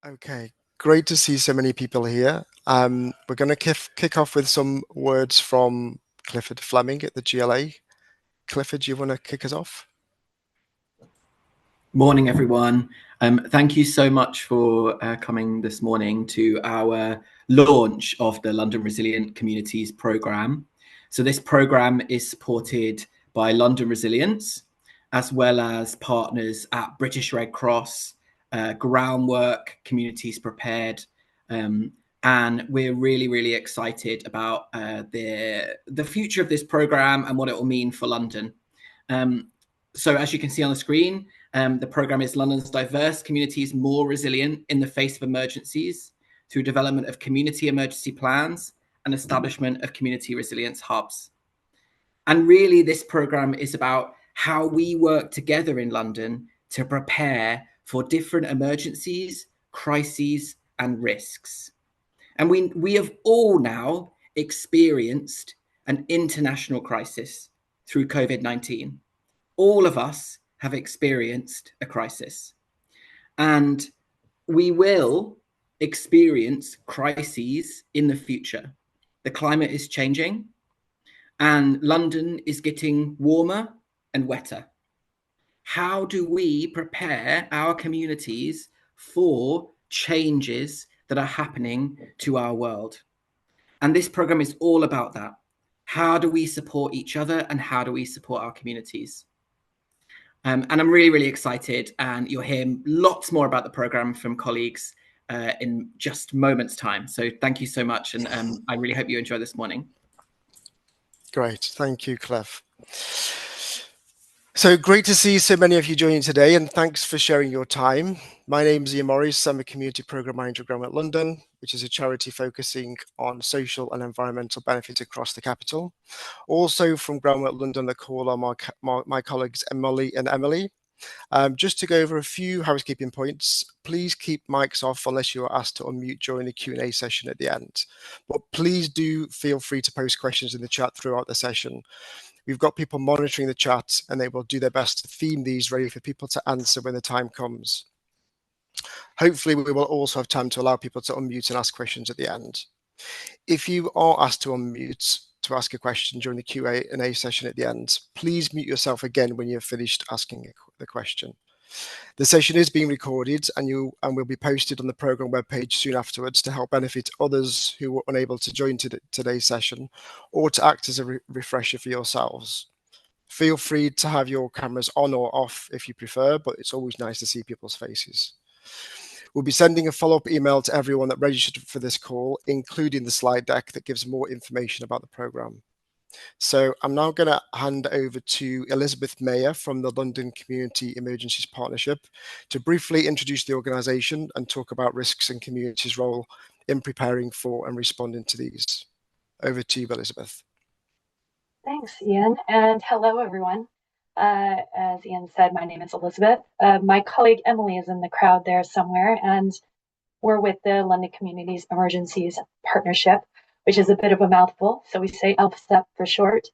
Okay, great to see so many people here. We're going to kick off with some words from Clifford Fleming at the GLA. Clifford, do you want to kick us off? Morning, everyone. Thank you so much for coming this morning to our launch of the London Resilient Communities programme. So this programme is supported by London Resilience, as well as partners at British Red Cross, Groundwork, Communities Prepared, and we're really, really excited about the future of this programme and what it will mean for London. So as you can see on the screen, the programme is London's diverse communities more resilient in the face of emergencies through development of community emergency plans and establishment of community resilience hubs. And really, this programme is about how we work together in London to prepare for different emergencies, crises, and risks. And we have all now experienced an international crisis through COVID-19. All of us have experienced a crisis, and we will experience crises in the future. The climate is changing, and London is getting warmer and wetter. How do we prepare our communities for changes that are happening to our world? And this program is all about that. How do we support each other, and how do we support our communities? And I'm really, really excited, and you'll hear lots more about the program from colleagues in just moments' time. So thank you so much, and I really hope you enjoy this morning. Great, thank you, Cliff. So great to see so many of you joining today, and thanks for sharing your time. My name is Ian Morris. I'm a Community Programme Manager at Groundwork London, which is a charity focusing on social and environmental benefits across the capital. Also from Groundwork London, the call are my colleagues Emily and Emily. Just to go over a few housekeeping points, please keep mics off unless you are asked to unmute during the Q&A session at the end. But please do feel free to post questions in the chat throughout the session. We've got people monitoring the chat, and they will do their best to theme these ready for people to answer when the time comes. Hopefully, we will also have time to allow people to unmute and ask questions at the end. If you are asked to unmute to ask a question during the Q&A session at the end, please mute yourself again when you've finished asking the question. The session is being recorded and will be posted on the programme webpage soon afterwards to help benefit others who were unable to join today's session, or to act as a refresher for yourselves. Feel free to have your cameras on or off if you prefer, but it's always nice to see people's faces. We'll be sending a follow-up email to everyone that registered for this call, including the slide deck that gives more information about the programme. So I'm now going to hand over to Elizabeth Mayer from the London Community Emergencies Partnership to briefly introduce the organisation and talk about risks and communities' role in preparing for and responding to these. Over to you, Elizabeth. Thanks, Ian, and hello, everyone. As Ian said, my name is Elizabeth. My colleague Emily is in the crowd there somewhere, and we're with the London Communities Emergencies Partnership, which is a bit of a mouthful, so we say LCEP for short.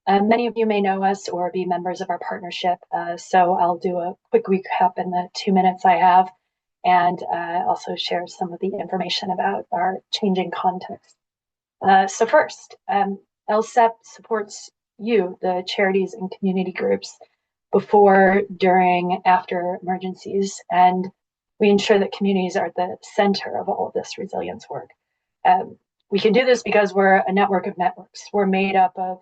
Many of you may know us or be members of our partnership, so I'll do a quick recap in the 2 minutes I have, and also share some of the information about our changing context. So first, LCEP supports you, the charities and community groups, before, during, after emergencies, and we ensure that communities are at the center of all of this resilience work. We can do this because we're a network of networks. We're made up of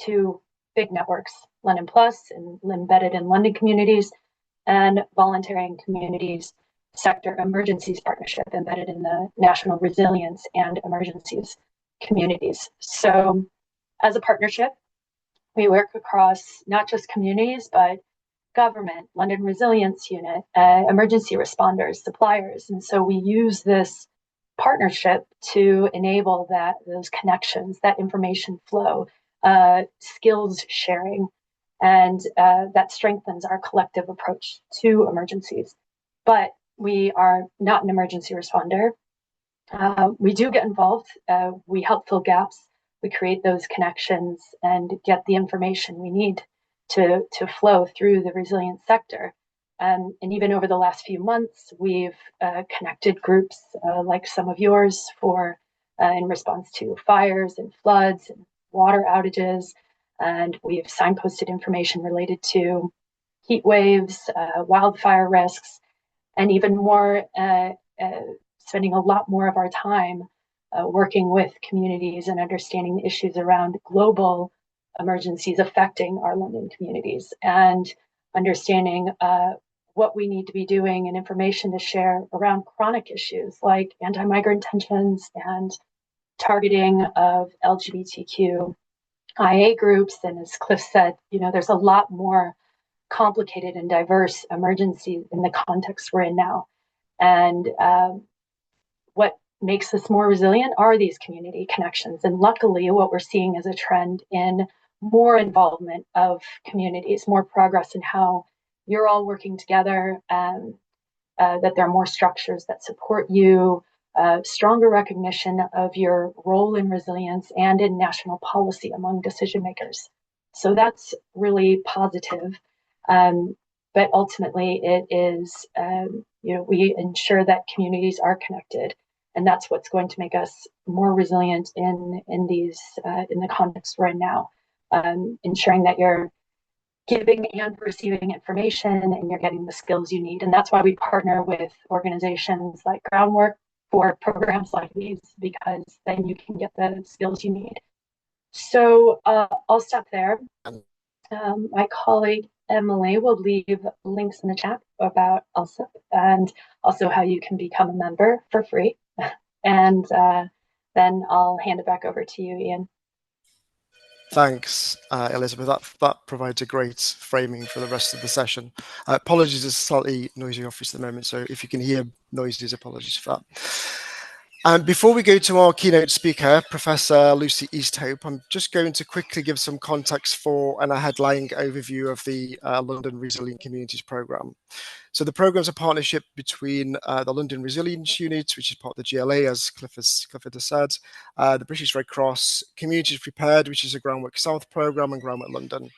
2 big networks, London Plus, and embedded in London communities, and Voluntary and Communities Sector Emergencies Partnership, embedded in the National Resilience and Emergencies communities. So as a partnership, we work across not just communities, but government, London Resilience Unit, emergency responders, suppliers. And so we use this partnership to enable those connections, that information flow, skills sharing, and that strengthens our collective approach to emergencies. But we are not an emergency responder. We do get involved. We help fill gaps. We create those connections and get the information we need to flow through the resilience sector. And even over the last few months, we've connected groups like some of yours for in response to fires and floods and water outages. And we've signposted information related to heat waves, wildfire risks, and even more, spending a lot more of our time working with communities and understanding the issues around global emergencies affecting our London communities, and understanding what we need to be doing and information to share around chronic issues like anti-migrant tensions and targeting of LGBTQIA groups. And as Cliff said, there's a lot more complicated and diverse emergencies in the context we're in now. And what makes us more resilient are these community connections. And luckily, what we're seeing is a trend in more involvement of communities, more progress in how you're all working together, that there are more structures that support you, stronger recognition of your role in resilience and in national policy among decision makers. So that's really positive. But ultimately, it is, we ensure that communities are connected. And that's what's going to make us more resilient in the context we're in now. Ensuring that you're giving and receiving information and you're getting the skills you need. And that's why we partner with organizations like Groundwork for programs like these, because then you can get the skills you need. So I'll stop there. My colleague Emily will leave links in the chat about LSIP and also how you can become a member for free. And then I'll hand it back over to you, Ian. Thanks, Elizabeth. That provides a great framing for the rest of the session. Apologies, it's a slightly noisy office at the moment, so if you can hear noises, apologies for that. And before we go to our keynote speaker, Professor Lucy Easthope, I'm just going to quickly give some context for and a headline overview of the London Resilient Communities Programme. So the programme is a partnership between the London Resilience Unit, which is part of the GLA, as Clifford has said, the British Red Cross, Communities Prepared, which is a Groundwork South programme, and Groundwork London.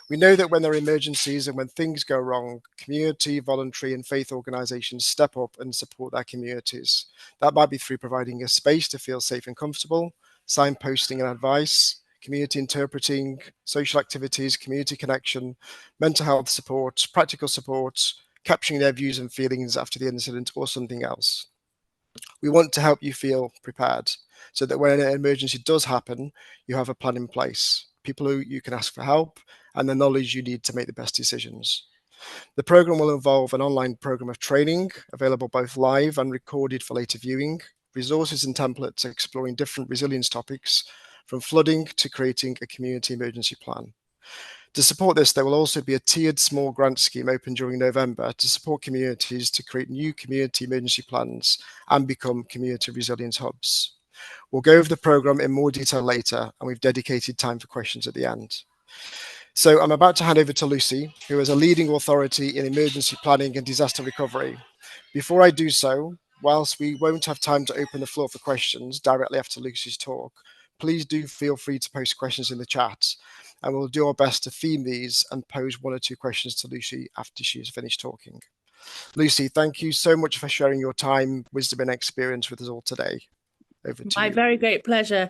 We know that when there are emergencies and when things go wrong, community, voluntary and faith organisations step up and support their communities. That might be through providing a space to feel safe and comfortable, signposting and advice, community interpreting, social activities, community connection, mental health support, practical support, capturing their views and feelings after the incident, or something else. We want to help you feel prepared so that when an emergency does happen, you have a plan in place, people who you can ask for help, and the knowledge you need to make the best decisions. The programme will involve an online programme of training, available both live and recorded for later viewing, resources and templates exploring different resilience topics, from flooding to creating a community emergency plan. To support this, there will also be a tiered small grant scheme open during November to support communities to create new community emergency plans and become community resilience hubs. We'll go over the programme in more detail later, and we've dedicated time for questions at the end. So I'm about to hand over to Lucy, who is a leading authority in emergency planning and disaster recovery. Before I do so, whilst we won't have time to open the floor for questions directly after Lucy's talk, please do feel free to post questions in the chat, and we'll do our best to theme these and pose one or two questions to Lucy after she's finished talking. Lucy, thank you so much for sharing your time, wisdom and experience with us all today. My very great pleasure.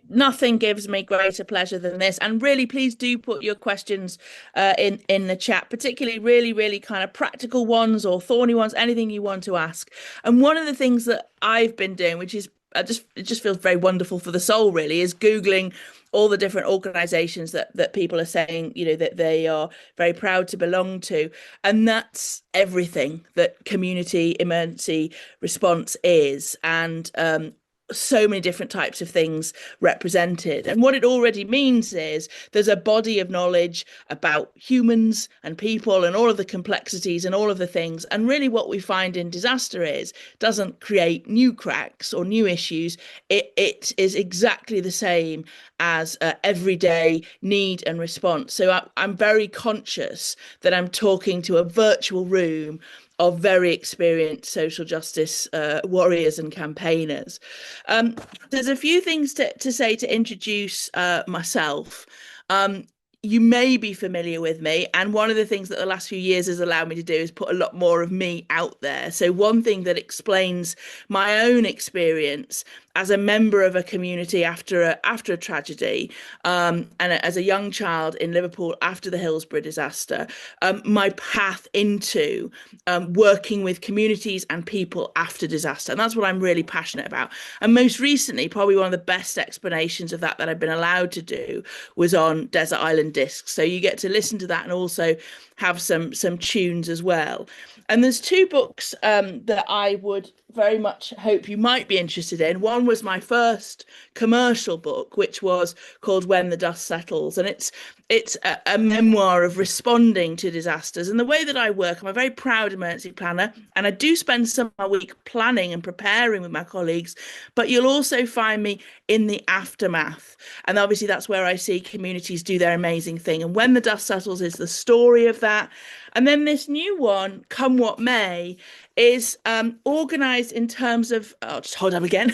Nothing gives me greater pleasure than this. And really, please do put your questions in the chat, particularly really kind of practical ones or thorny ones, anything you want to ask. And one of the things that I've been doing, which is it just feels very wonderful for the soul, really, is Googling all the different organizations that people are saying, that they are very proud to belong to. And that's everything that community emergency response is. And so many different types of things represented. And what it already means is there's a body of knowledge about humans and people and all of the complexities and all of the things. And really what we find in disaster doesn't create new cracks or new issues. It is exactly the same as everyday need and response. So I'm very conscious that I'm talking to a virtual room of very experienced social justice warriors and campaigners. There's a few things to say to introduce myself. you may be familiar with me, and one of the things that the last few years has allowed me to do is put a lot more of me out there. So one thing that explains my own experience as a member of a community after a tragedy, and as a young child in Liverpool after the Hillsborough disaster, my path into working with communities and people after disaster. And that's what I'm really passionate about. And most recently, probably one of the best explanations of that I've been allowed to do was on Desert Island Discs. So you get to listen to that and also have some tunes as well. And there's two books that I would very much hope you might be interested in. One was my first commercial book, which was called When the Dust Settles. And it's a memoir of responding to disasters. And the way that I work, I'm a very proud emergency planner, and I do spend some of my week planning and preparing with my colleagues, but you'll also find me in the aftermath. And obviously that's where I see communities do their amazing thing. And When the Dust Settles is the story of that. And then this new one, Come What May, is organized in terms of, I'll just hold up again,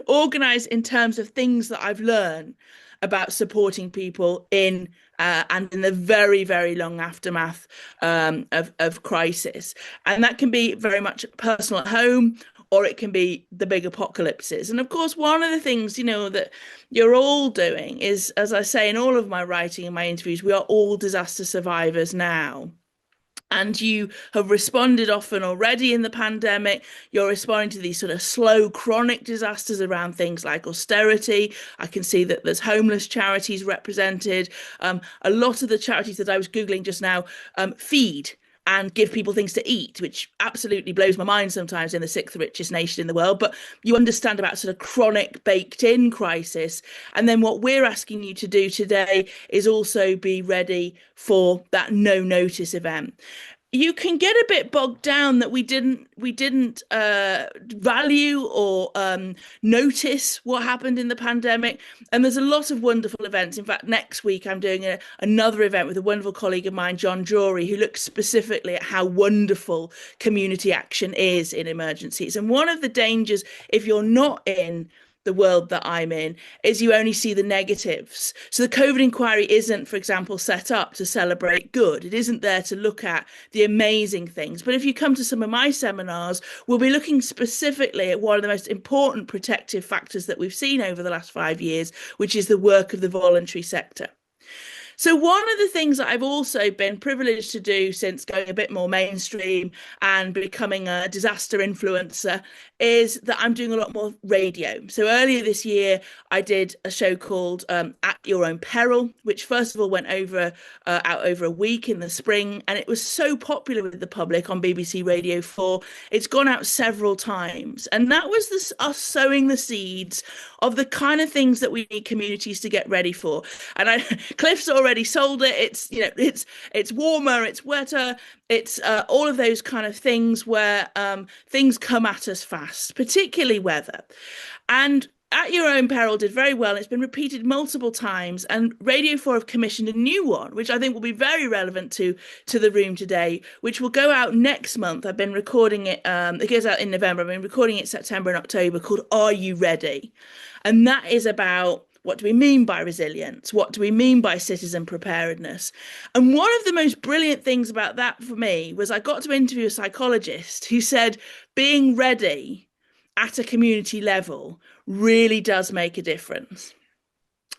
organized in terms of things that I've learned about supporting people in and in the very, very long aftermath of crisis. And that can be very much personal at home, or it can be the big apocalypses. And of course, one of the things, that you're all doing is, as I say in all of my writing and my interviews, we are all disaster survivors now. And you have responded often already in the pandemic. You're responding to these sort of slow, chronic disasters around things like austerity. I can see that there's homeless charities represented. A lot of the charities that I was Googling just now feed and give people things to eat, which absolutely blows my mind sometimes in the sixth richest nation in the world. But you understand about sort of chronic baked-in crisis. And then what we're asking you to do today is also be ready for that no-notice event. You can get a bit bogged down that we didn't value or notice what happened in the pandemic. And there's a lot of wonderful events. In fact, next week I'm doing another event with a wonderful colleague of mine, John Drury, who looks specifically at how wonderful community action is in emergencies. And one of the dangers, if you're not in the world that I'm in, is you only see the negatives. So the COVID inquiry isn't, for example, set up to celebrate good. It isn't there to look at the amazing things. But if you come to some of my seminars, we'll be looking specifically at one of the most important protective factors that we've seen over the last 5 years, which is the work of the voluntary sector. So one of the things that I've also been privileged to do since going a bit more mainstream and becoming a disaster influencer is that I'm doing a lot more radio. So earlier this year, I did a show called At Your Own Peril, which first of all went out over a week in the spring. And it was so popular with the public on BBC Radio 4. It's gone out several times. And that was us sowing the seeds of the kind of things that we need communities to get ready for. And Cliff's already sold it. It's warmer, it's wetter, it's all of those kind of things where things come at us fast, particularly weather. And At Your Own Peril did very well. It's been repeated multiple times, and Radio 4 have commissioned a new one, which I think will be very relevant to the room today, which will go out next month. I've been recording it. It goes out in November. I've been recording it September and October, called Are You Ready? And that is about, what do we mean by resilience? What do we mean by citizen preparedness? And one of the most brilliant things about that for me was I got to interview a psychologist who said being ready at a community level really does make a difference.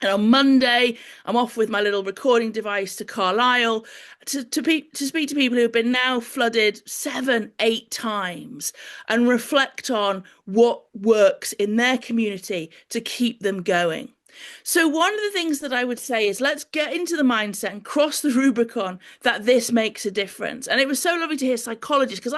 And on Monday, I'm off with my little recording device to Carlisle to speak to people who have been now flooded 7-8 times and reflect on what works in their community to keep them going. So one of the things that I would say is let's get into the mindset and cross the Rubicon that this makes a difference. And it was so lovely to hear psychologists, because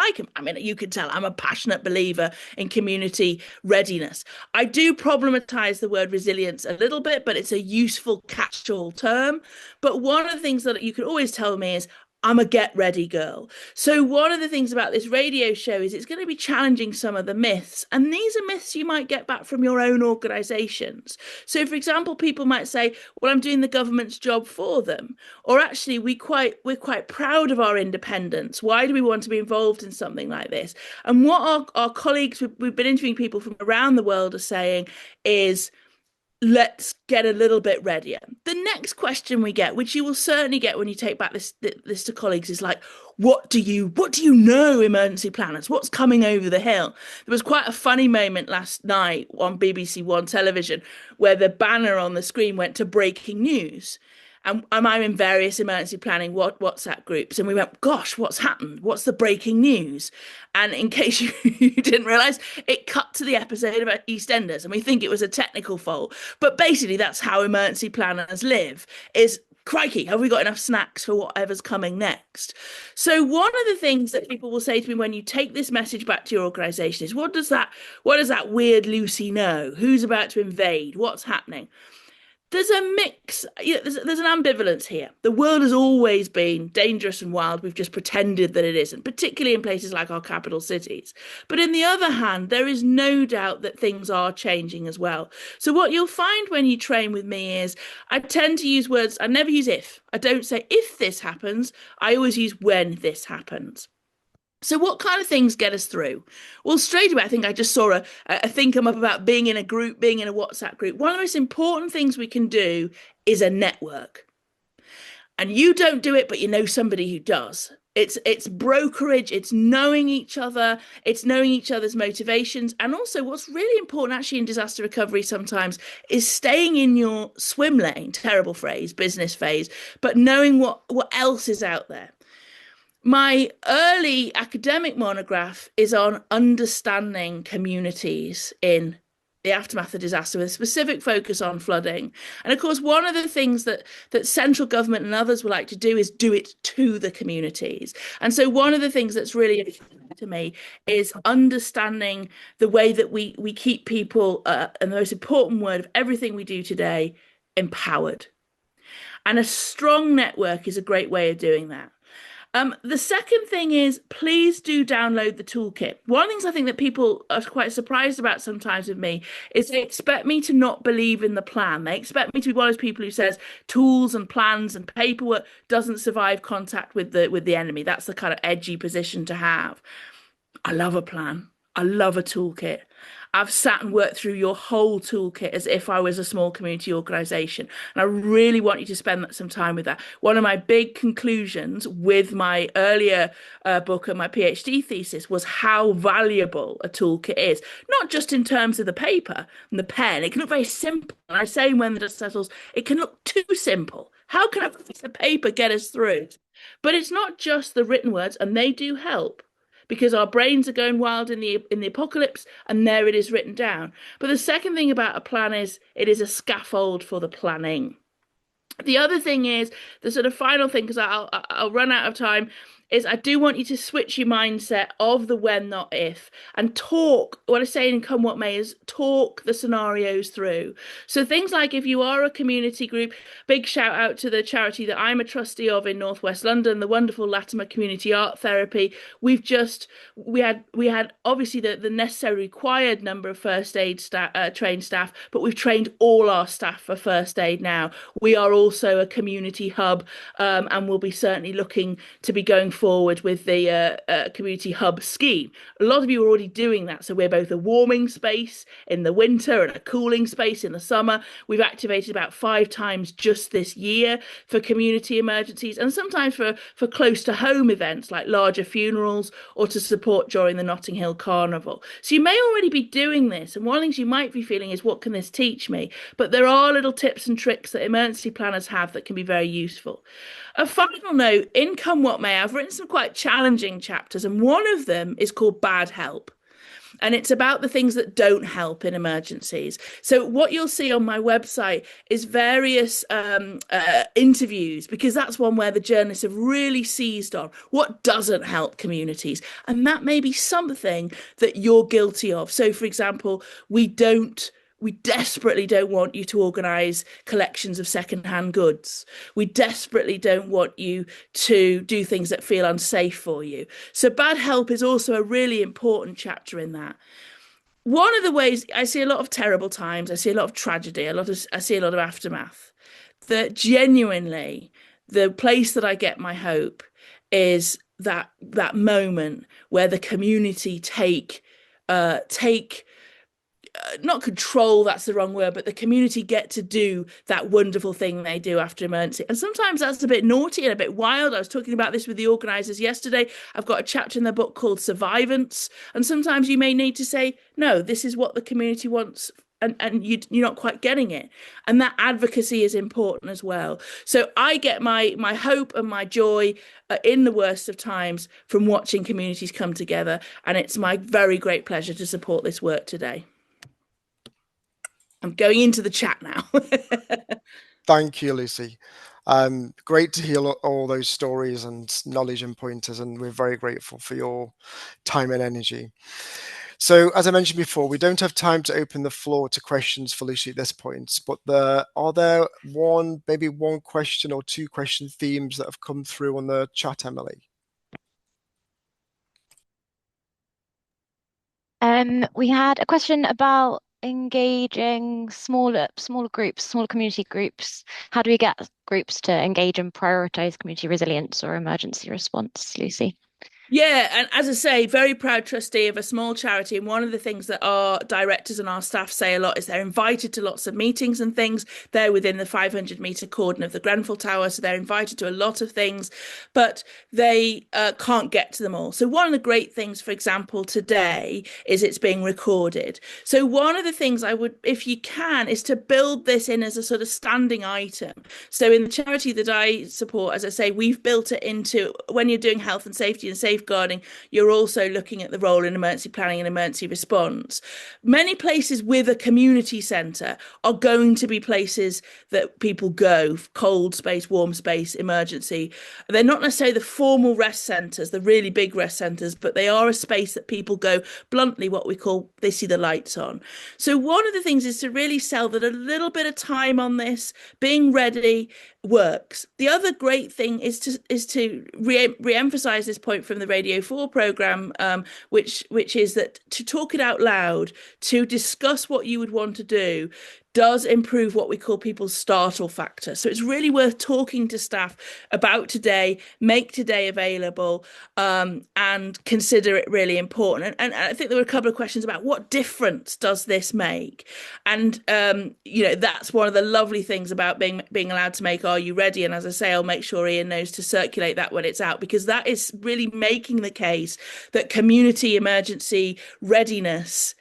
you can tell I'm a passionate believer in community readiness. I do problematize the word resilience a little bit, but it's a useful catch-all term. But one of the things that you can always tell me is I'm a get ready girl. So one of the things about this radio show is it's going to be challenging some of the myths. And these are myths you might get back from your own organizations. So for example, people might say, well, I'm doing the government's job for them. Or actually, we're quite proud of our independence. Why do we want to be involved in something like this? And what our colleagues, we've been interviewing people from around the world, are saying is, let's get a little bit readier. The next question we get, which you will certainly get when you take back this to colleagues, is like, what do you know, emergency planners? What's coming over the hill? There was quite a funny moment last night on BBC One television where the banner on the screen went to breaking news. And I'm in various emergency planning WhatsApp groups, and we went, gosh, what's happened? What's the breaking news? And in case you didn't realize, it cut to the episode about EastEnders, and we think it was a technical fault. But basically, that's how emergency planners live, is crikey, have we got enough snacks for whatever's coming next? So one of the things that people will say to me when you take this message back to your organization is, what does that weird Lucy know? Who's about to invade? What's happening? There's a mix, there's an ambivalence here. The world has always been dangerous and wild. We've just pretended that it isn't, particularly in places like our capital cities. But on the other hand, there is no doubt that things are changing as well. So what you'll find when you train with me is I tend to use words, I never use if. I don't say if this happens, I always use when this happens. So what kind of things get us through? Well, straight away, I think I just saw a thing come up about being in a group, being in a WhatsApp group. One of the most important things we can do is a network. And you don't do it, but you know somebody who does. It's brokerage, it's knowing each other, it's knowing each other's motivations. And also what's really important actually in disaster recovery sometimes is staying in your swim lane, terrible phrase, business phase, but knowing what else is out there. My early academic monograph is on understanding communities in the aftermath of disaster with a specific focus on flooding. And of course, one of the things that central government and others would like to do is do it to the communities. And so one of the things that's really important to me is understanding the way that we keep people, and the most important word of everything we do today, empowered. And a strong network is a great way of doing that. The second thing is, please do download the toolkit. One of the things I think that people are quite surprised about sometimes with me is they expect me to not believe in the plan. They expect me to be one of those people who says tools and plans and paperwork doesn't survive contact with the enemy. That's the kind of edgy position to have. I love a plan. I love a toolkit. I've sat and worked through your whole toolkit as if I was a small community organisation. And I really want you to spend some time with that. One of my big conclusions with my earlier book and my PhD thesis was how valuable a toolkit is, not just in terms of the paper and the pen. It can look very simple. And I say when the dust settles, it can look too simple. How can a piece of paper get us through? But it's not just the written words, and they do help, because our brains are going wild in the apocalypse, and there it is written down. But the second thing about a plan is it is a scaffold for the planning. The other thing is, the sort of final thing, because I'll run out of time, is I do want you to switch your mindset of the when, not if, and talk. What I say in Come What May is talk the scenarios through. So things like, if you are a community group, big shout out to the charity that I'm a trustee of in Northwest London, the wonderful Latimer Community Art Therapy. We had obviously the necessary required number of first aid trained staff, but we've trained all our staff for first aid now. We are also a community hub, and we'll be certainly looking to be going forward with the community hub scheme. A lot of you are already doing that, so we're both a warming space in the winter and a cooling space in the summer. We've activated about 5 times just this year for community emergencies, and sometimes for close to home events like larger funerals or to support during the Notting Hill Carnival. So you may already be doing this, and one of the things you might be feeling is, what can this teach me? But there are little tips and tricks that emergency planners have that can be very useful. A final note, in Come What May, I've written some quite challenging chapters, and one of them is called Bad Help. And it's about the things that don't help in emergencies. So what you'll see on my website is various interviews, because that's one where the journalists have really seized on what doesn't help communities. And that may be something that you're guilty of. So, for example, we desperately don't want you to organise collections of second-hand goods. We desperately don't want you to do things that feel unsafe for you. So Bad Help is also a really important chapter in that. One of the ways I see a lot of terrible times, I see a lot of tragedy, I see a lot of aftermath, that genuinely the place that I get my hope is that moment where the community take not control, that's the wrong word, but the community get to do that wonderful thing they do after emergency. And sometimes that's a bit naughty and a bit wild. I was talking about this with the organisers yesterday. I've got a chapter in the book called Survivance. And sometimes you may need to say, no, this is what the community wants, and you're not quite getting it. And that advocacy is important as well. So I get my hope and my joy in the worst of times from watching communities come together. And it's my very great pleasure to support this work today. I'm going into the chat now. Thank you, Lucy. Great to hear all those stories and knowledge and pointers, and we're very grateful for your time and energy. So, as I mentioned before, we don't have time to open the floor to questions for Lucy at this point, but are there maybe one question or two question themes that have come through on the chat, Emily? We had a question about engaging smaller groups, smaller community groups. How do we get groups to engage and prioritize community resilience or emergency response, Lucy? Yeah, and as I say, very proud trustee of a small charity. And one of the things that our directors and our staff say a lot is they're invited to lots of meetings and things. They're within the 500-metre cordon of the Grenfell Tower, so they're invited to a lot of things, but they can't get to them all. So one of the great things, for example, today is it's being recorded. So one of the things I would, if you can, is to build this in as a sort of standing item. So in the charity that I support, as I say, we've built it into, when you're doing health and safety and safeguarding, you're also looking at the role in emergency planning and emergency response. Many places with a community centre are going to be places that people go, cold space, warm space, emergency. They're not necessarily the formal rest centres, the really big rest centres, but they are a space that people go, bluntly, what we call, they see the lights on. So one of the things is to really sell that a little bit of time on this, being ready, works. The other great thing is to re-emphasize this point from the Radio 4 program, which is that to talk it out loud, to discuss what you would want to do, does improve what we call people's startle factor. So it's really worth talking to staff about today, make today available, and consider it really important. And I think there were a couple of questions about what difference does this make? And, that's one of the lovely things about being allowed to make Are You Ready? And as I say, I'll make sure Ian knows to circulate that when it's out, because that is really making the case that community emergency readiness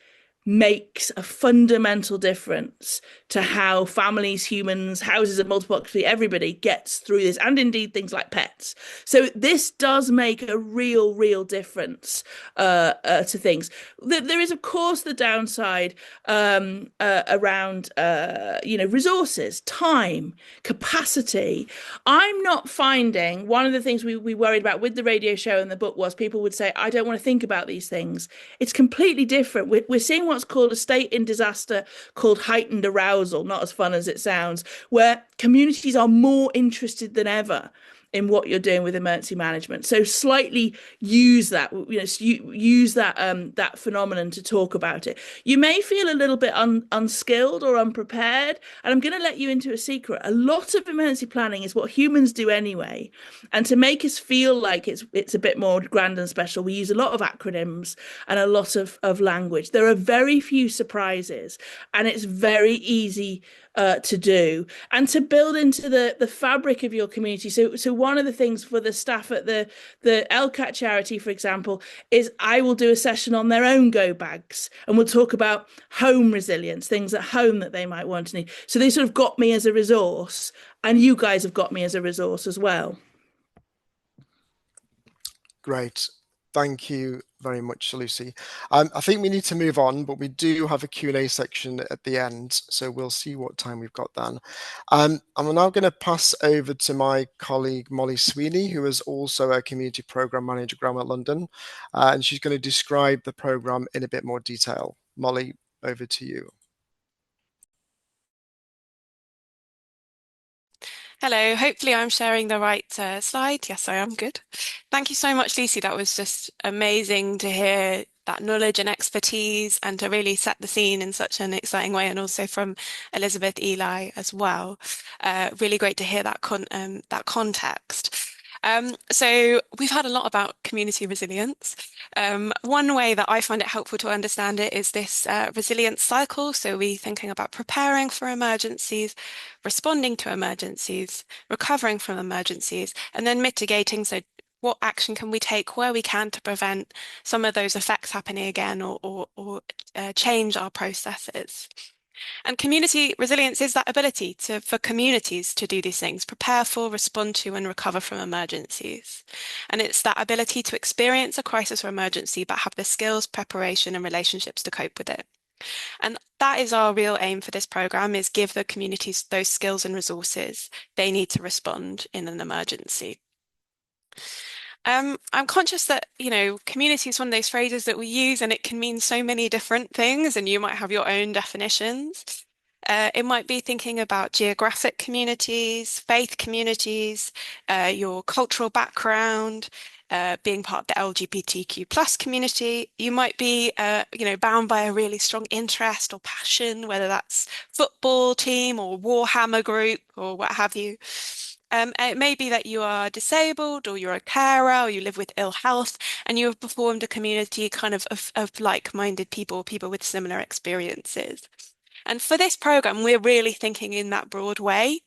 makes a fundamental difference to how families, humans, houses of multiple occupancy, everybody gets through this, and indeed things like pets. So this does make a real difference to things. There is, of course, the downside around resources, time, capacity. I'm not finding, one of the things we worried about with the radio show and the book was people would say, I don't want to think about these things. It's completely different. We're seeing what's called a state in disaster called heightened arousal, not as fun as it sounds, where communities are more interested than ever in what you're doing with emergency management. So slightly use that, use that phenomenon to talk about it. You may feel a little bit unskilled or unprepared, and I'm going to let you into a secret. A lot of emergency planning is what humans do anyway, and to make us feel like it's a bit more grand and special, we use a lot of acronyms and a lot of language. There are very few surprises, and it's very easy to do and to build into the fabric of your community. So one of the things for the staff at the LCAT charity, for example, is I will do a session on their own go bags, and we'll talk about home resilience, things at home that they might want to need. So they sort of got me as a resource, and you guys have got me as a resource as well. Great. Thank you very much, Lucy. I think we need to move on, but we do have a Q&A section at the end, so we'll see what time we've got then. I'm now going to pass over to my colleague, Molly Sweeney, who is also a Community Programme Manager at Grant London, and she's going to describe the programme in a bit more detail. Molly, over to you. Hello, hopefully I'm sharing the right slide. Yes, I am. Good. Thank you so much, Lucy. That was just amazing to hear that knowledge and expertise and to really set the scene in such an exciting way, and also from Elizabeth, Eli as well. Really great to hear that context. So we've heard a lot about community resilience. One way that I find it helpful to understand it is this resilience cycle. So we're thinking about preparing for emergencies, responding to emergencies, recovering from emergencies, and then mitigating. So what action can we take where we can to prevent some of those effects happening again, or change our processes? And community resilience is that ability for communities to do these things, prepare for, respond to, and recover from emergencies. And it's that ability to experience a crisis or emergency, but have the skills, preparation, and relationships to cope with it. And that is our real aim for this program, is give the communities those skills and resources they need to respond in an emergency. I'm conscious that, community is one of those phrases that we use and it can mean so many different things, and you might have your own definitions. It might be thinking about geographic communities, faith communities, your cultural background, being part of the LGBTQ plus community. You might be, bound by a really strong interest or passion, whether that's football team or Warhammer group or what have you. It may be that you are disabled, or you're a carer, or you live with ill health, and you have formed a community kind of like-minded people with similar experiences. And for this program, we're really thinking in that broad way.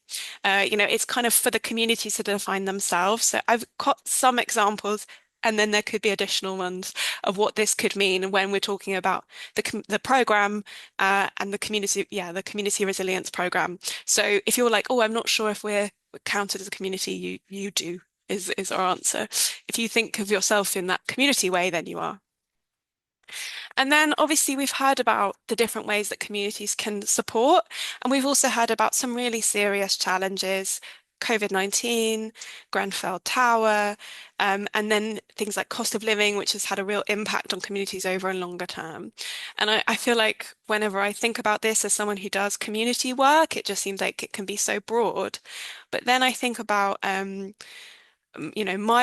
It's kind of for the communities to define themselves. So I've got some examples, and then there could be additional ones of what this could mean when we're talking about the program and the community resilience program. So if you're like, oh, I'm not sure if we're counted as a community, you do is our answer. If you think of yourself in that community way, then you are. And then obviously we've heard about the different ways that communities can support, and we've also heard about some really serious challenges, COVID-19, Grenfell Tower, and then things like cost of living, which has had a real impact on communities over a longer term. And I feel like whenever I think about this as someone who does community work, it just seems like it can be so broad. But then I think about my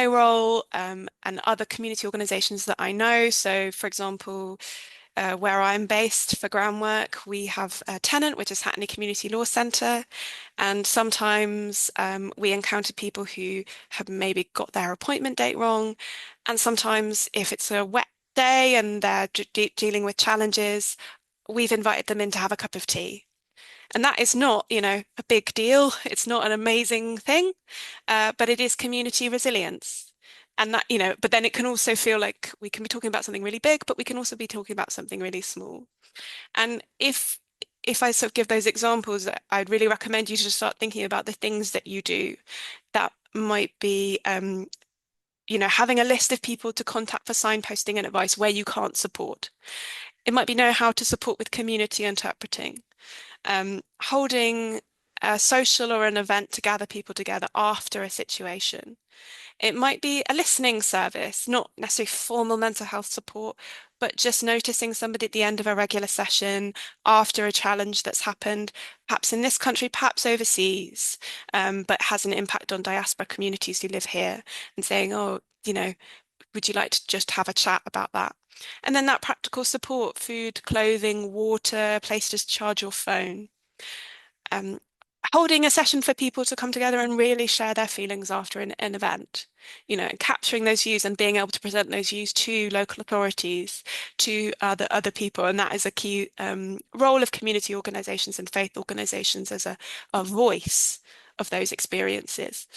role and other community organizations that I know. So, for example, where I'm based for groundwork, we have a tenant, which is Hackney Community Law Centre. And sometimes we encounter people who have maybe got their appointment date wrong. And sometimes if it's a wet day and they're dealing with challenges, we've invited them in to have a cup of tea. And that is not, a big deal. It's not an amazing thing, but it is community resilience. And that, but then it can also feel like we can be talking about something really big, but we can also be talking about something really small. And if I sort of give those examples, I'd really recommend you to start thinking about the things that you do. That might be, having a list of people to contact for signposting and advice where you can't support. It might be know how to support with community interpreting. Holding a social or an event to gather people together after a situation. It might be a listening service, not necessarily formal mental health support, but just noticing somebody at the end of a regular session after a challenge that's happened, perhaps in this country, perhaps overseas, but has an impact on diaspora communities who live here, and saying, oh, would you like to just have a chat about that? And then that practical support, food, clothing, water, place to charge your phone. Holding a session for people to come together and really share their feelings after an event, capturing those views and being able to present those views to local authorities, to other people. And that is a key role of community organizations and faith organizations as a voice of those experiences.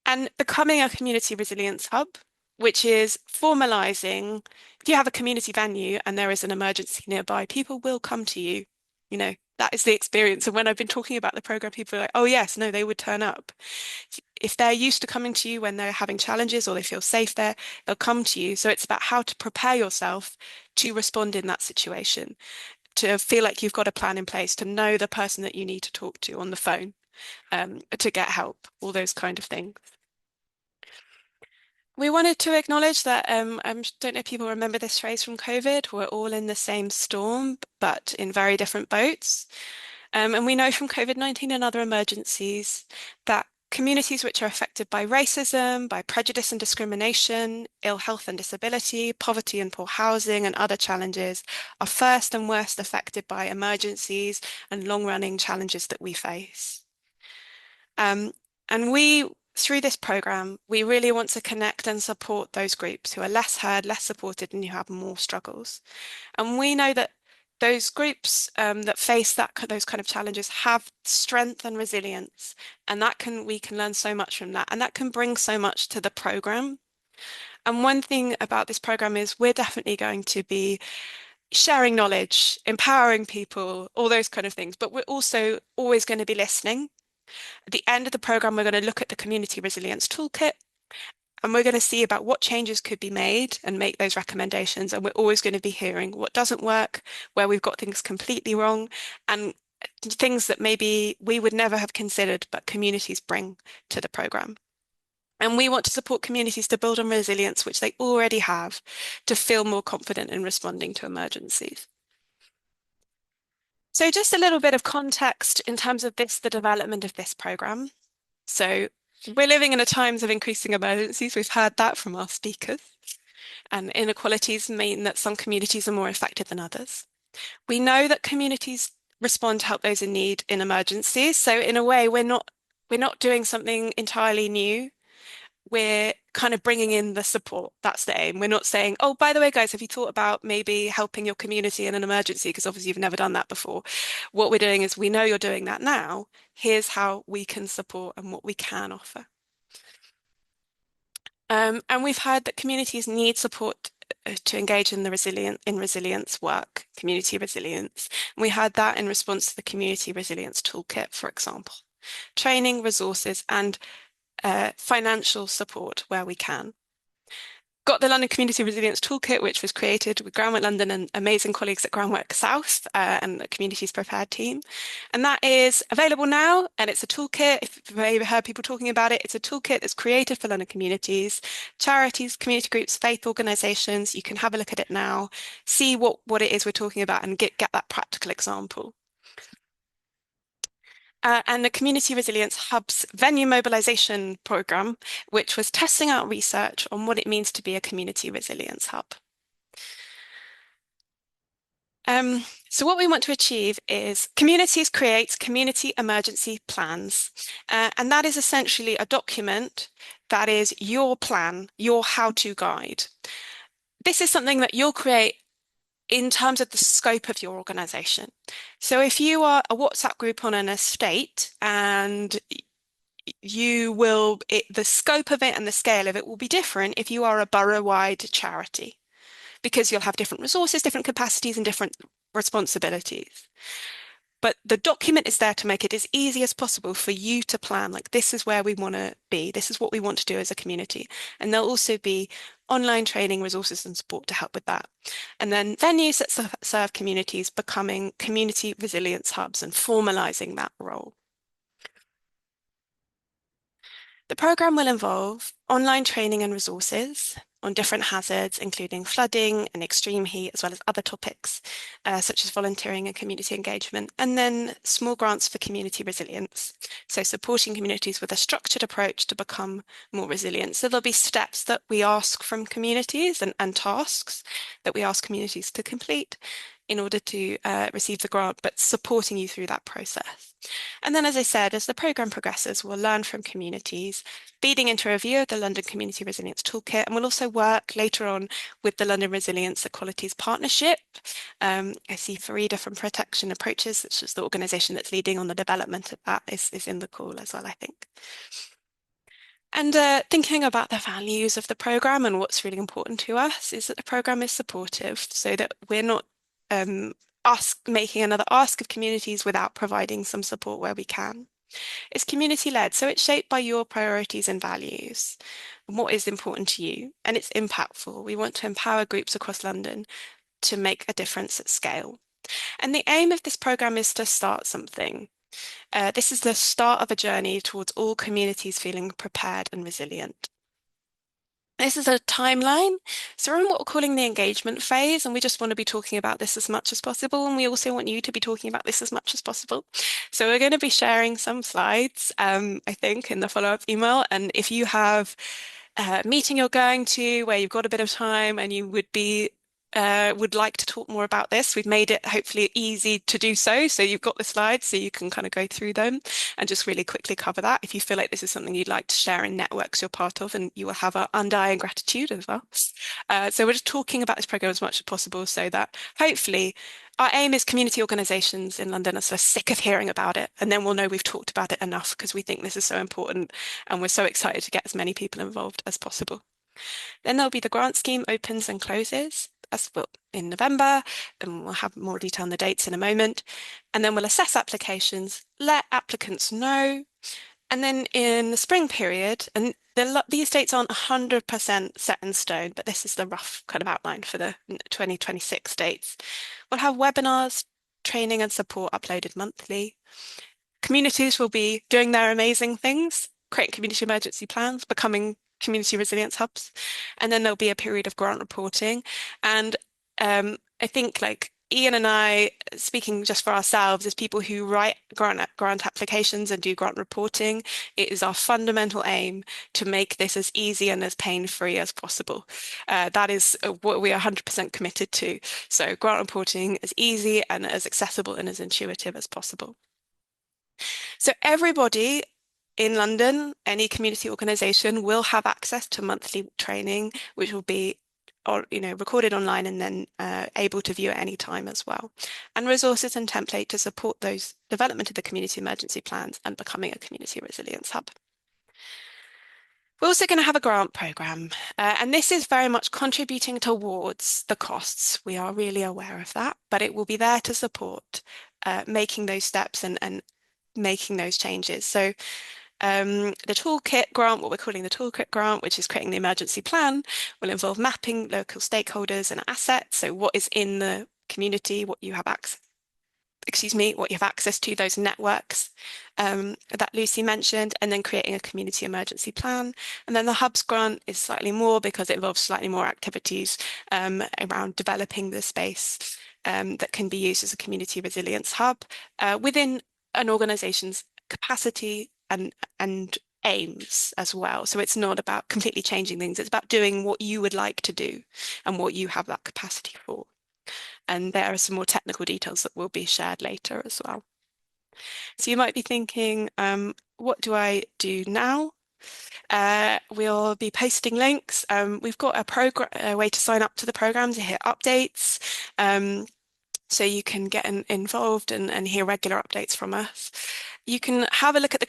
And becoming a community resilience hub, which is formalizing, if you have a community venue and there is an emergency nearby, people will come to you. That is the experience. And when I've been talking about the program, people are like, oh yes, no, they would turn up. If they're used to coming to you when they're having challenges or they feel safe there, they'll come to you. So it's about how to prepare yourself to respond in that situation, to feel like you've got a plan in place, to know the person that you need to talk to on the phone, to get help, all those kind of things. We wanted to acknowledge that, I don't know if people remember this phrase from COVID, we're all in the same storm, but in very different boats. And we know from COVID-19 and other emergencies that communities which are affected by racism, by prejudice and discrimination, ill health and disability, poverty and poor housing, and other challenges are first and worst affected by emergencies and long-running challenges that we face. And we through this program, we really want to connect and support those groups who are less heard, less supported, and who have more struggles. And we know that those groups that face those kind of challenges have strength and resilience, and we can learn so much from that, and that can bring so much to the program. And one thing about this program is we're definitely going to be sharing knowledge, empowering people, all those kind of things, but we're also always going to be listening. At the end of the program, we're going to look at the Community Resilience Toolkit, and we're going to see about what changes could be made and make those recommendations. And we're always going to be hearing what doesn't work, where we've got things completely wrong, and things that maybe we would never have considered, but communities bring to the program. And we want to support communities to build on resilience, which they already have, to feel more confident in responding to emergencies. So just a little bit of context in terms of the development of this program. So we're living in a times of increasing emergencies. We've heard that from our speakers. And inequalities mean that some communities are more affected than others. We know that communities respond to help those in need in emergencies. So in a way, we're not doing something entirely new. We're kind of bringing in the support. That's the aim. We're not saying, oh, by the way, guys, have you thought about maybe helping your community in an emergency? Because obviously you've never done that before. What we're doing is we know you're doing that now. Here's how we can support and what we can offer. And we've heard that communities need support to engage in the resilience work, community resilience. And we heard that in response to the Community Resilience Toolkit, for example. Training, resources, and financial support where we can. Got the London Community Resilience Toolkit, which was created with Groundwork London and amazing colleagues at Groundwork South and the Communities Prepared team. And that is available now, and it's a toolkit. If you've ever heard people talking about it, it's a toolkit that's created for London communities, charities, community groups, faith organisations. You can have a look at it now, see what it is we're talking about, and get that practical example. And the Community Resilience Hub's venue mobilisation programme, which was testing out research on what it means to be a community resilience hub. So what we want to achieve is communities create community emergency plans. And that is essentially a document that is your plan, your how-to guide. This is something that you'll create in terms of the scope of your organisation. So if you are a WhatsApp group on an estate and the scope of it and the scale of it will be different if you are a borough-wide charity, because you'll have different resources, different capacities, and different responsibilities. But the document is there to make it as easy as possible for you to plan, like, this is where we want to be, this is what we want to do as a community. And there'll also be online training, resources, and support to help with that. And then venues that serve communities becoming community resilience hubs and formalising that role. The programme will involve online training and resources on different hazards, including flooding and extreme heat, as well as other topics, such as volunteering and community engagement, and then small grants for community resilience. So supporting communities with a structured approach to become more resilient. So there'll be steps that we ask from communities and tasks that we ask communities to complete in order to receive the grant, but supporting you through that process. And then, as I said, as the programme progresses, we'll learn from communities, feeding into a review of the London Community Resilience Toolkit, and we'll also work later on with the London Resilience Equalities Partnership. I see Farida from Protection Approaches, which is the organisation that's leading on the development of that, is in the call as well, I think. And thinking about the values of the programme and what's really important to us is that the programme is supportive, so that we're not making another ask of communities without providing some support where we can. It's community-led, so it's shaped by your priorities and values and what is important to you, and it's impactful. We want to empower groups across London to make a difference at scale. And the aim of this programme is to start something. This is the start of a journey towards all communities feeling prepared and resilient. This is a timeline. So we're in what we're calling the engagement phase, and we just want to be talking about this as much as possible. And we also want you to be talking about this as much as possible. So we're going to be sharing some slides, I think, in the follow-up email. And if you have a meeting you're going to where you've got a bit of time and you would be would like to talk more about this, we've made it hopefully easy to do so. So you've got the slides so you can kind of go through them and just really quickly cover that. If you feel like this is something you'd like to share in networks you're part of, and you will have our undying gratitude as well. So we're just talking about this program as much as possible so that hopefully our aim is community organisations in London are so sick of hearing about it, and then we'll know we've talked about it enough because we think this is so important and we're so excited to get as many people involved as possible. Then there'll be the grant scheme opens and closes. That's in November, and we'll have more detail on the dates in a moment. And then we'll assess applications, let applicants know. And then in the spring period, and these dates aren't 100% set in stone, but this is the rough kind of outline for the 2026 dates. We'll have webinars, training and support uploaded monthly. Communities will be doing their amazing things, creating community emergency plans, becoming community resilience hubs, and then there'll be a period of grant reporting. And I think, like Ian and I, speaking just for ourselves as people who write grant applications and do grant reporting, it is our fundamental aim to make this as easy and as pain-free as possible. That is what we are 100% committed to. So grant reporting as easy and as accessible and as intuitive as possible. So everybody in London, any community organisation will have access to monthly training, which will be recorded online and then able to view at any time as well. And resources and template to support those development of the community emergency plans and becoming a community resilience hub. We're also going to have a grant programme, and this is very much contributing towards the costs. We are really aware of that, but it will be there to support making those steps and making those changes. So the toolkit grant, what we're calling the toolkit grant, which is creating the emergency plan, will involve mapping local stakeholders and assets. So what is in the community, what you have access to, those networks that Lucy mentioned, and then creating a community emergency plan. And then the hubs grant is slightly more because it involves slightly more activities around developing the space that can be used as a community resilience hub within an organisation's capacity and aims as well. So it's not about completely changing things. It's about doing what you would like to do and what you have that capacity for. And there are some more technical details that will be shared later as well. So you might be thinking, what do I do now? We'll be posting links. We've got a way to sign up to the program to hear updates. So you can get involved and hear regular updates from us. You can have a look at the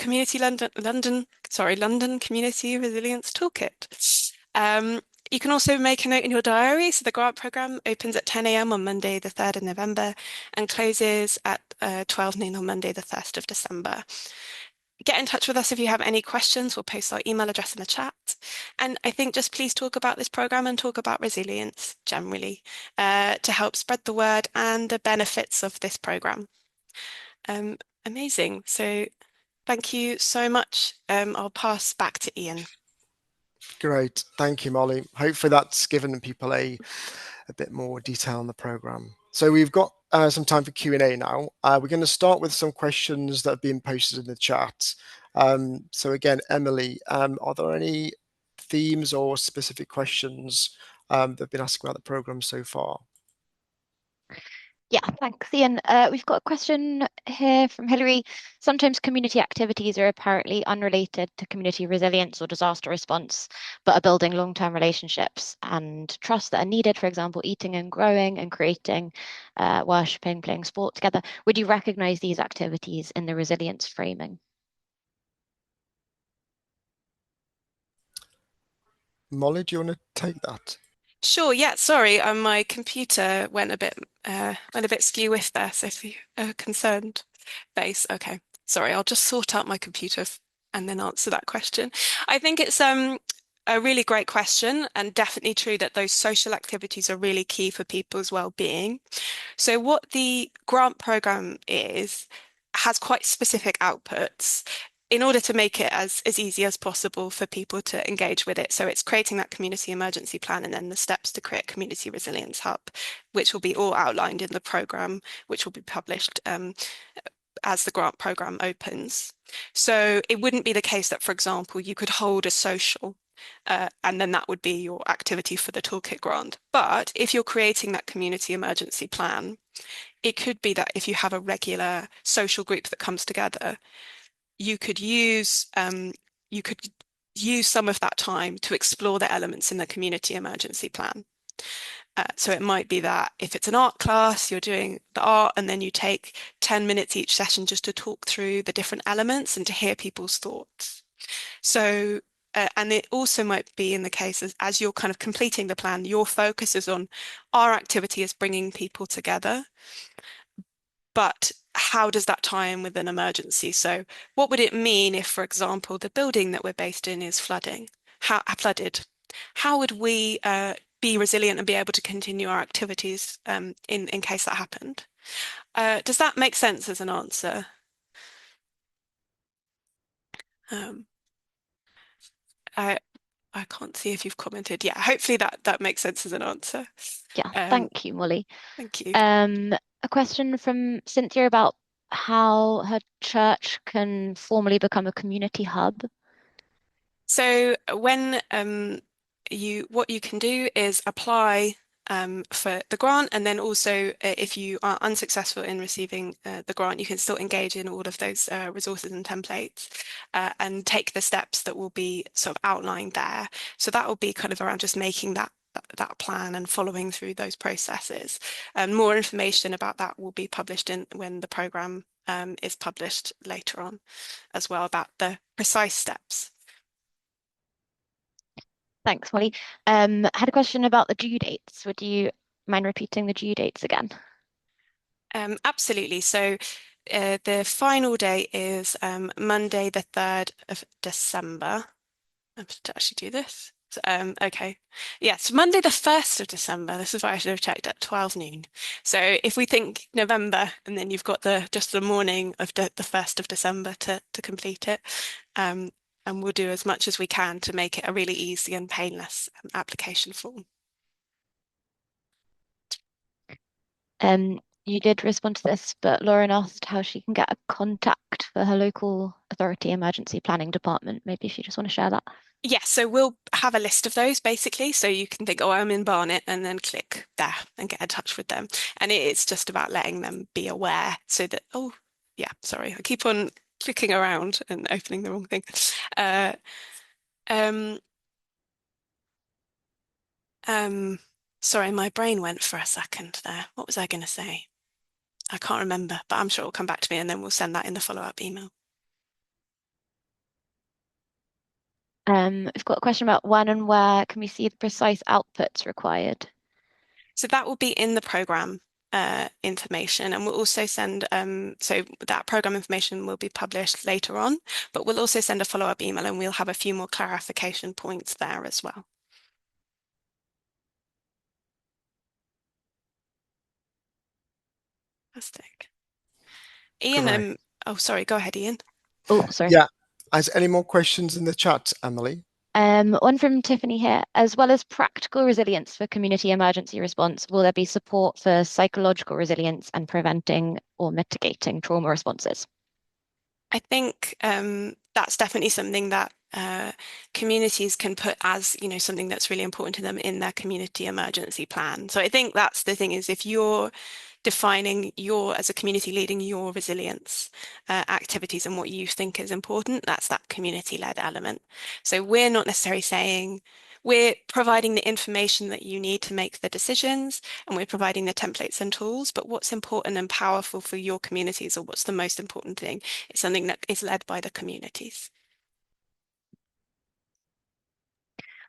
London Community Resilience Toolkit. You can also make a note in your diary. So the grant programme opens at 10 a.m. on Monday, the 3rd of November, and closes at 12 noon on Monday, the 1st of December. Get in touch with us if you have any questions. We'll post our email address in the chat. And I think just please talk about this programme and talk about resilience generally to help spread the word and the benefits of this programme. Amazing. So thank you so much. I'll pass back to Ian. Great. Thank you, Molly. Hopefully that's given people a bit more detail on the programme. So we've got some time for Q&A now. We're going to start with some questions that have been posted in the chat. So again, Emily, are there any themes or specific questions that have been asked about the programme so far? Yeah, thanks, Ian. We've got a question here from Hilary. Sometimes community activities are apparently unrelated to community resilience or disaster response, but are building long-term relationships and trust that are needed, for example, eating and growing and creating, worshipping, playing sport together. Would you recognise these activities in the resilience framing? Molly, do you want to take that? Sure, yeah, sorry, my computer went a bit skew with there, so if you are concerned, base, okay. Sorry, I'll just sort out my computer and then answer that question. I think it's a really great question and definitely true that those social activities are really key for people's well-being. So what the grant programme has quite specific outputs in order to make it as easy as possible for people to engage with it. So it's creating that community emergency plan and then the steps to create a community resilience hub, which will be all outlined in the programme, which will be published as the grant programme opens. So it wouldn't be the case that, for example, you could hold a social And then that would be your activity for the toolkit grant. But if you're creating that community emergency plan, it could be that if you have a regular social group that comes together, you could use some of that time to explore the elements in the community emergency plan. So it might be that if it's an art class, you're doing the art and then you take 10 minutes each session just to talk through the different elements and to hear people's thoughts. So, and it also might be in the case as you're kind of completing the plan, your focus is on our activity is bringing people together. But how does that tie in with an emergency? So what would it mean if, for example, the building that we're based in is flooded? How would we be resilient and be able to continue our activities in case that happened? Does that make sense as an answer? I can't see if you've commented. Yeah, hopefully that makes sense as an answer. Yeah, thank you, Molly. Thank you. A question from Cynthia about how her church can formally become a community hub. So when what you can do is apply for the grant, and then also if you are unsuccessful in receiving the grant, you can still engage in all of those resources and templates and take the steps that will be sort of outlined there. So that will be kind of around just making that plan and following through those processes. More information about that will be published when the programme is published later on as well, about the precise steps. Thanks, Molly. Had a question about the due dates. Would you mind repeating the due dates again? Absolutely. So the final day is Monday, the 3rd of December. I have to actually do this. So, okay. Yes, Monday, the 1st of December. This is why I should have checked at 12 noon. So if we think November, and then you've got just the morning of the 1st of December to complete it. And we'll do as much as we can to make it a really easy and painless application form. You did respond to this, but Lauren asked how she can get a contact for her local authority emergency planning department. Maybe if you just want to share that. Yes, so we'll have a list of those basically. So you can think, oh, I'm in Barnet, and then click there and get in touch with them. And it's just about letting them be aware so that, oh, yeah, sorry, I keep on clicking around and opening the wrong thing. Sorry, my brain went for a second there. What was I going to say? I can't remember, but I'm sure it'll come back to me, and then we'll send that in the follow-up email. We've got a question about when and where can we see the precise outputs required? So that will be in the programme information, and we'll also send, so that programme information will be published later on, but we'll also send a follow-up email, and we'll have a few more clarification points there as well. Fantastic. Ian, oh, sorry, go ahead, Ian. Oh, sorry. Yeah. Is any more questions in the chat, Emily? One from Tiffany here. As well as practical resilience for community emergency response, will there be support for psychological resilience and preventing or mitigating trauma responses? I think that's definitely something that communities can put as, something that's really important to them in their community emergency plan. So I think that's the thing, is if you're defining as a community, leading your resilience activities and what you think is important, that's that community-led element. So we're not necessarily saying, we're providing the information that you need to make the decisions, and we're providing the templates and tools, but what's important and powerful for your communities, or what's the most important thing, is something that is led by the communities.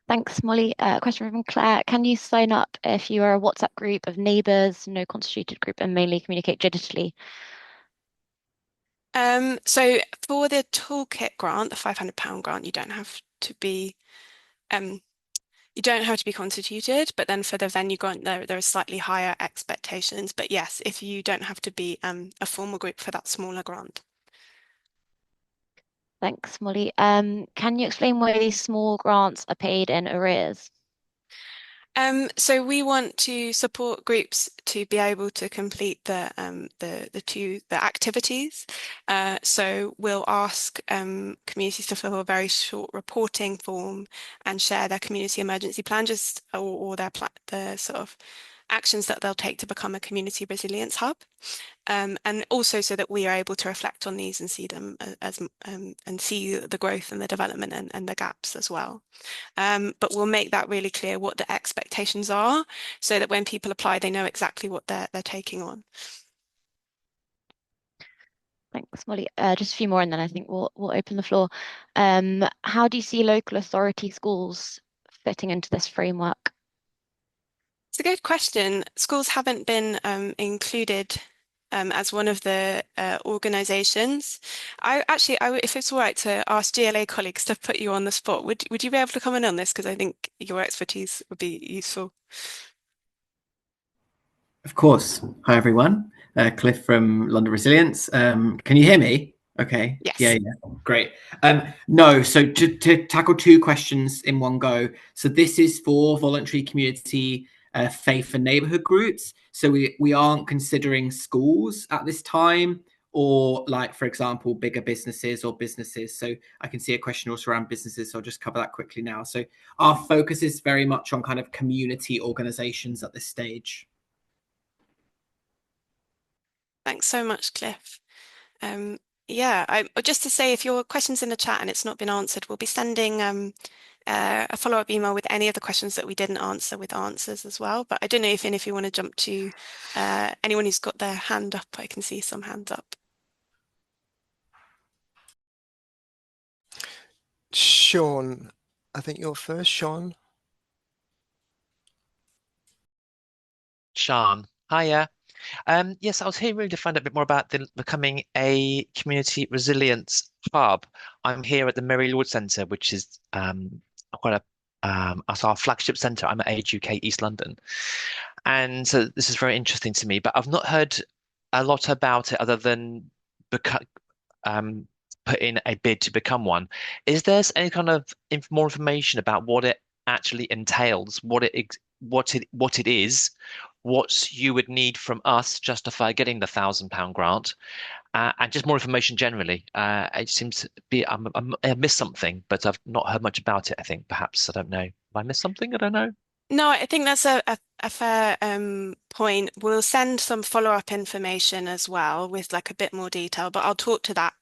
Thanks, Molly. A question from Claire. Can you sign up if you are a WhatsApp group of neighbours, no constituted group, and mainly communicate digitally? So for the toolkit grant, the £500 grant, you don't have to be constituted, but then for the venue grant, there are slightly higher expectations. But yes, if you don't have to be a formal group for that smaller grant. Thanks, Molly. Can you explain why these small grants are paid in arrears? So we want to support groups to be able to complete the activities. So we'll ask communities to fill a very short reporting form and share their community emergency plan, just or the sort of actions that they'll take to become a community resilience hub. And also so that we are able to reflect on these and see them as and see the growth and the development and the gaps as well. But we'll make that really clear what the expectations are, so that when people apply, they know exactly what they're taking on. Thanks, Molly. Just a few more, and then I think we'll open the floor. How do you see local authority schools fitting into this framework? It's a good question. Schools haven't been included as one of the organisations. If it's all right to ask GLA colleagues to put you on the spot, would you be able to comment on this? Because I think your expertise would be useful. Of course. Hi, everyone. Cliff from London Resilience. Can you hear me? Okay. Yes. Yeah. Great. No, so to tackle two questions in one go. So this is for voluntary community faith and neighbourhood groups. So we aren't considering schools at this time, or like, for example, bigger businesses or businesses. So I can see a question also around businesses, so I'll just cover that quickly now. So our focus is very much on kind of community organisations at this stage. Thanks so much, Cliff. Just to say, if your question's in the chat and it's not been answered, we'll be sending a follow-up email with any of the questions that we didn't answer with answers as well. But I don't know if you want to jump to anyone who's got their hand up. I can see some hands up. Sean, I think you're first, Sean. Sean, hiya. Yes, I was here really to find out a bit more about becoming a community resilience hub. I'm here at the Mary Lord Centre, which is quite as our flagship centre. I'm at Age UK East London, and so this is very interesting to me. But I've not heard a lot about it other than put in a bid to become one. Is there any kind of more information about what it actually entails, what it is, what you would need from us to justify getting the £1,000 grant, and just more information generally? It seems to be I've missed something, but I've not heard much about it. I think perhaps I don't know. Have I missed something? I don't know. No, I think that's a fair point. We'll send some follow-up information as well with like a bit more detail, but I'll talk to that.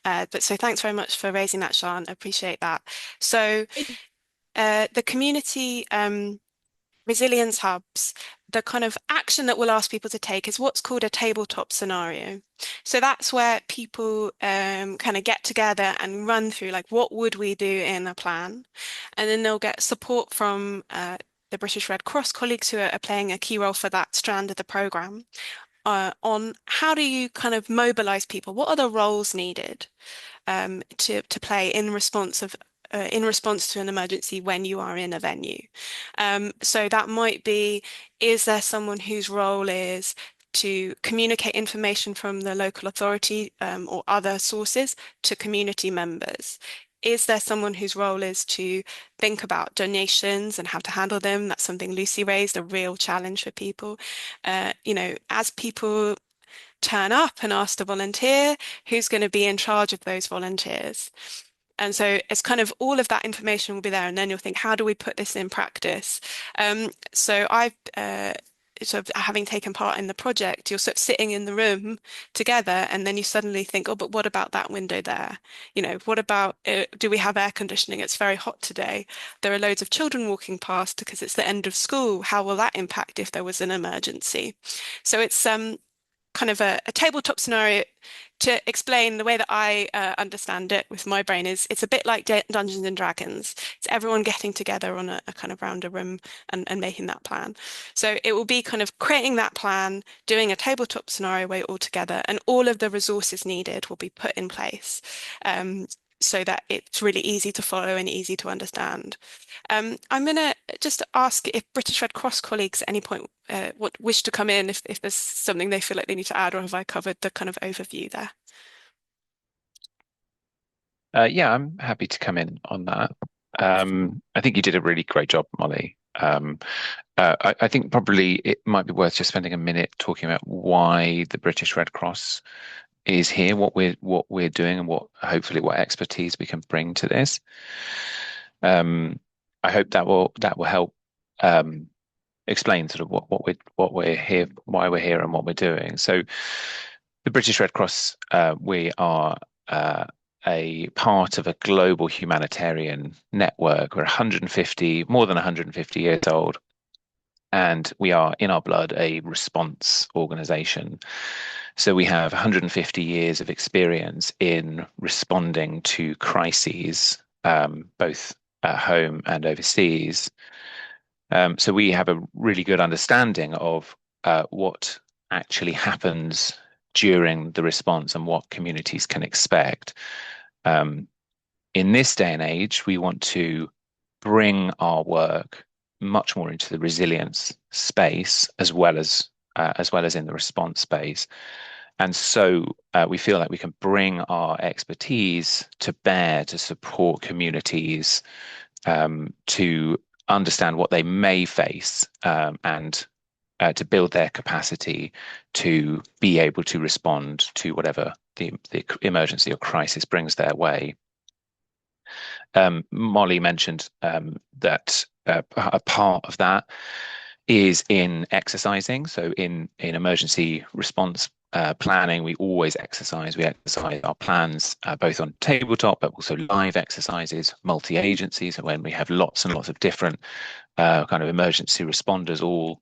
But so thanks very much for raising that, Sean. Appreciate that. So the community resilience hubs, the kind of action that we'll ask people to take is what's called a tabletop scenario. So that's where people kind of get together and run through like, what would we do in a plan? And then they'll get support from the British Red Cross colleagues who are playing a key role for that strand of the programme on how do you kind of mobilise people? What are the roles needed to play in response to an emergency when you are in a venue? So that might be, is there someone whose role is to communicate information from the local authority or other sources to community members? Is there someone whose role is to think about donations and how to handle them? That's something Lucy raised, a real challenge for people. As people turn up and ask to volunteer, who's going to be in charge of those volunteers? And so it's kind of all of that information will be there, and then you'll think, how do we put this in practice? So I've sort of having taken part in the project, you're sort of sitting in the room together, and then you suddenly think, oh, but what about that window there? What about, do we have air conditioning? It's very hot today. There are loads of children walking past because it's the end of school. How will that impact if there was an emergency? So it's kind of a tabletop scenario. To explain the way that I understand it with my brain is it's a bit like Dungeons and Dragons. It's everyone getting together on a kind of round a room and making that plan. So it will be kind of creating that plan, doing a tabletop scenario where you're all together, and all of the resources needed will be put in place so that it's really easy to follow and easy to understand. I'm going to just ask if British Red Cross colleagues at any point wish to come in if there's something they feel like they need to add, or have I covered the kind of overview there? Yeah, I'm happy to come in on that. I think you did a really great job, Molly. I think probably it might be worth just spending a minute talking about why the British Red Cross is here, what we're doing, and hopefully what expertise we can bring to this. I hope that will help explain sort of what we're here, why we're here, and what we're doing. So, the British Red Cross, we are a part of a global humanitarian network. We're more than 150 years old, and we are in our blood a response organization. So we have 150 years of experience in responding to crises, both at home and overseas. So we have a really good understanding of what actually happens during the response and what communities can expect. In this day and age, we want to bring our work much more into the resilience space as well as in the response space. And so we feel like we can bring our expertise to bear to support communities to understand what they may face and to build their capacity to be able to respond to whatever the emergency or crisis brings their way. Molly mentioned that a part of that is in exercising. So in emergency response planning, we always exercise. We exercise our plans both on tabletop, but also live exercises, multi-agency. So when we have lots and lots of different kind of emergency responders all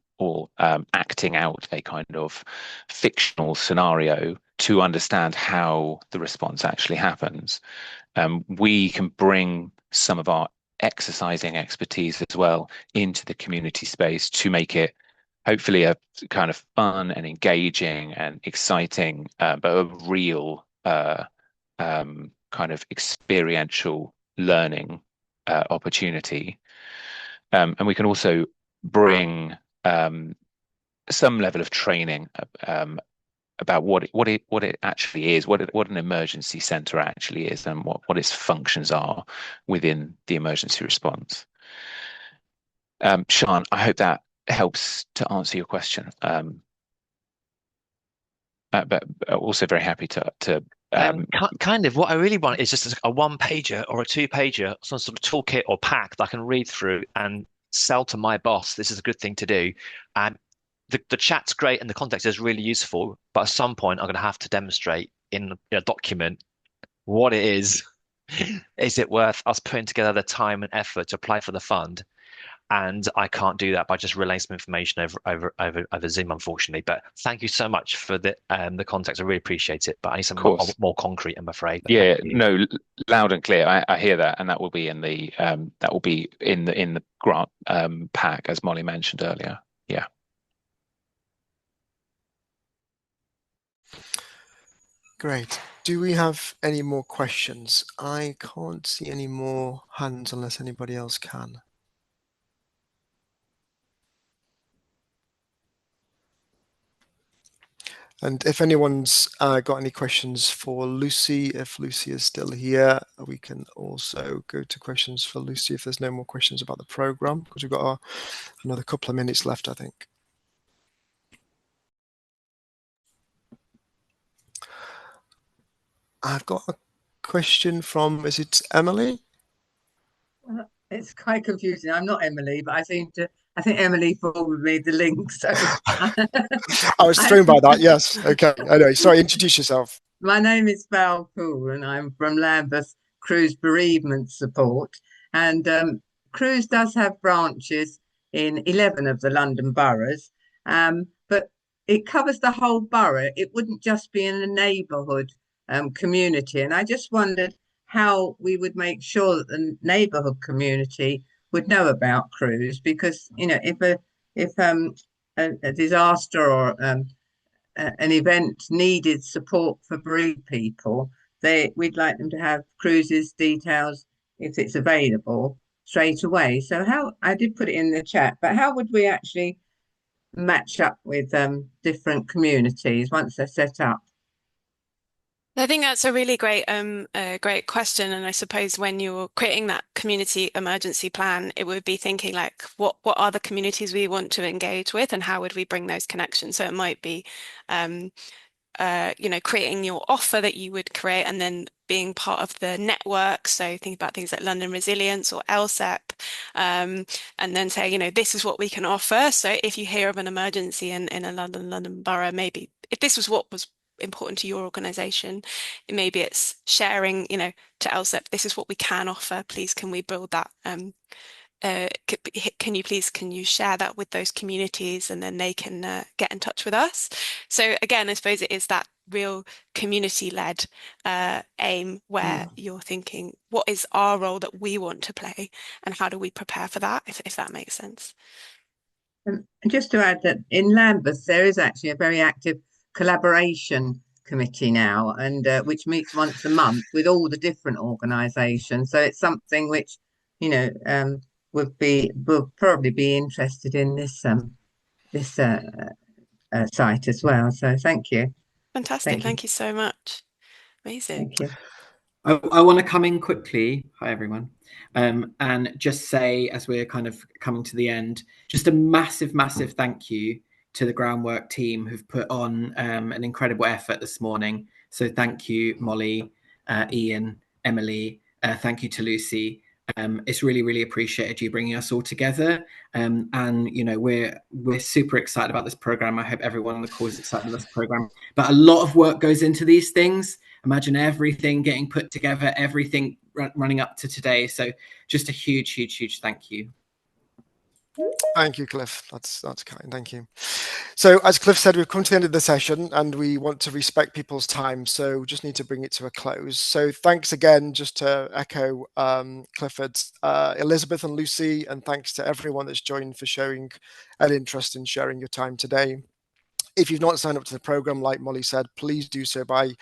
acting out a kind of fictional scenario to understand how the response actually happens. We can bring some of our exercising expertise as well into the community space to make it hopefully a kind of fun and engaging and exciting, but a real kind of experiential learning opportunity. And we can also bring some level of training about what it actually is, what an emergency centre actually is, and what its functions are within the emergency response. Sian, I hope that helps to answer your question. But also very happy to kind of what I really want is just a one-pager or a two-pager, some sort of toolkit or pack that I can read through and sell to my boss. This is a good thing to do. And the chat's great and the context is really useful, but at some point I'm going to have to demonstrate in a document what it is. Is it worth us putting together the time and effort to apply for the fund? And I can't do that by just relaying some information over Zoom, unfortunately. But thank you so much for the context. I really appreciate it. But I need something more concrete, I'm afraid. Yeah, no, loud and clear. I hear that, and that will be in the grant pack, as Molly mentioned earlier. Yeah. Great. Do we have any more questions? I can't see any more hands unless anybody else can. And if anyone's got any questions for Lucy, if Lucy is still here, we can also go to questions for Lucy if there's no more questions about the program, because we've got another couple of minutes left, I think. I've got a question from, is it Emily? It's quite confusing. I'm not Emily, but I think Emily forwarded me the link. So I was thrown by that. Yes. Okay. Anyway, sorry. Introduce yourself. My name is Val Poole, and I'm from Lambeth Cruise Bereavement Support. And Cruise does have branches in 11 of the London boroughs, but it covers the whole borough. It wouldn't just be in a neighbourhood community. And I just wondered how we would make sure that the neighbourhood community would know about Cruise, because if a disaster or an event needed support for bereaved people, we'd like them to have Cruise's details if it's available straight away. So I did put it in the chat, but how would we actually match up with different communities once they're set up? I think that's a really great question. And I suppose when you're creating that community emergency plan, it would be thinking like, what are the communities we want to engage with, and how would we bring those connections? So it might be, creating your offer that you would create, and then being part of the network. So think about things like London Resilience or LSEP, and then say, this is what we can offer. So if you hear of an emergency in a London borough, maybe if this was what was important to your organization, maybe it's sharing, to LSEP, this is what we can offer. Please, can we build that? Can you share that with those communities, and then they can get in touch with us? So again, I suppose it is that real community-led aim where you're thinking, what is our role that we want to play, and how do we prepare for that, if that makes sense. And just to add that in Lambeth, there is actually a very active collaboration committee now, and which meets once a month with all the different organisations. So it's something which, will probably be interested in this site as well. So thank you. Fantastic. Thank you so much. Amazing. Thank you. I want to come in quickly. Hi, everyone. And just say, as we're kind of coming to the end, just a massive, massive thank you to the Groundwork team who've put on an incredible effort this morning. So thank you, Molly, Ian, Emily. Thank you to Lucy. It's really, really appreciated you bringing us all together. And we're super excited about this program. I hope everyone on the call is excited about this program. But a lot of work goes into these things. Imagine everything getting put together, everything running up to today. So just a huge, huge, huge thank you. Thank you, Cliff. That's kind. Thank you. So as Cliff said, we've come to the end of the session and we want to respect people's time. So just need to bring it to a close. So thanks again, just to echo Clifford's, Elizabeth and Lucy, and thanks to everyone that's joined for showing an interest in sharing your time today. If you've not signed up to the program, like Molly said, please do so by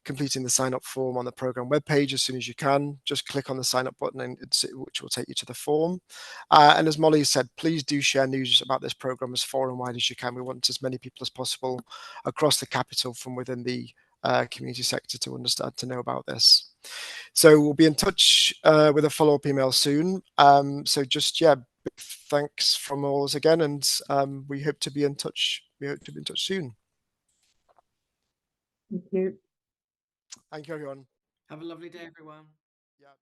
completing the sign up form on the program webpage as soon as you can. Just click on the sign up button, which will take you to the form. And as Molly said, please do share news about this program as far and wide as you can. We want as many people as possible across the capital from within the community sector to understand, to know about this. So we'll be in touch with a follow-up email soon. So just, thanks from all us again, and we hope to be in touch. We hope to be in touch soon. Thank you. Thank you, everyone. Have a lovely day, everyone. Yeah.